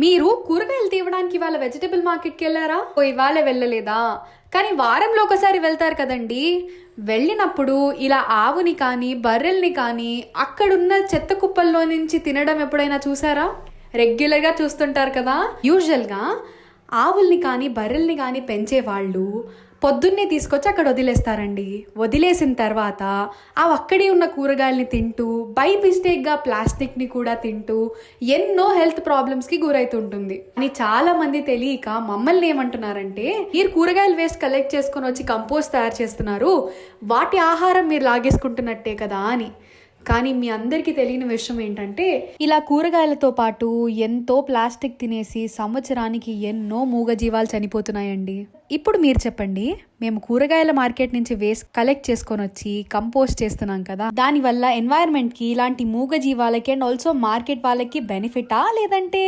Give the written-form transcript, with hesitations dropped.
మీరు కూరగాయలు తీయడానికి ఇవాళ వెజిటబుల్ మార్కెట్కి వెళ్ళారా? ఓ ఇవాళ వెళ్ళలేదా? కానీ వారంలో ఒకసారి వెళ్తారు కదండి. వెళ్ళినప్పుడు ఇలా ఆవుని కానీ బర్రెల్ని కానీ అక్కడున్న చెత్త కుప్పల్లో నుంచి తినడం ఎప్పుడైనా చూసారా? రెగ్యులర్గా చూస్తుంటారు కదా. యూజువల్గా ఆవుల్ని కానీ బర్రెల్ని కానీ పెంచేవాళ్ళు పొద్దున్నే తీసుకొచ్చి అక్కడ వదిలేస్తారండి. వదిలేసిన తర్వాత అక్కడే ఉన్న కూరగాయల్ని తింటూ బై మిస్టేక్గా ప్లాస్టిక్ని కూడా తింటూ ఎన్నో హెల్త్ ప్రాబ్లమ్స్కి గురవుతుంటుంది అని చాలా మంది తెలియక మమ్మల్ని ఏమంటున్నారంటే, మీరు కూరగాయలు వేస్ట్ కలెక్ట్ చేసుకొని వచ్చి కంపోస్ట్ తయారు చేస్తున్నారు, వాటి ఆహారం మీరు లాగేసుకుంటున్నట్టే కదా అని. కానీ మీ అందరికీ తెలియని విషయం ఏంటంటే, ఇలా కూరగాయలతో పాటు ఎంతో ప్లాస్టిక్ తినేసి సంవత్సరానికి ఎన్నో మూగజీవాలు చనిపోతున్నాయండి. ఇప్పుడు మీరు చెప్పండి, మేము కూరగాయల మార్కెట్ నుంచి వేస్ట్ కలెక్ట్ చేసుకొని వచ్చి కంపోస్ట్ చేస్తున్నాం కదా, దానివల్ల ఎన్వైరన్మెంట్కి ఇలాంటి మూగజీవాలకి అండ్ ఆల్సో మార్కెట్ వాళ్ళకి బెనిఫిటా లేదంటే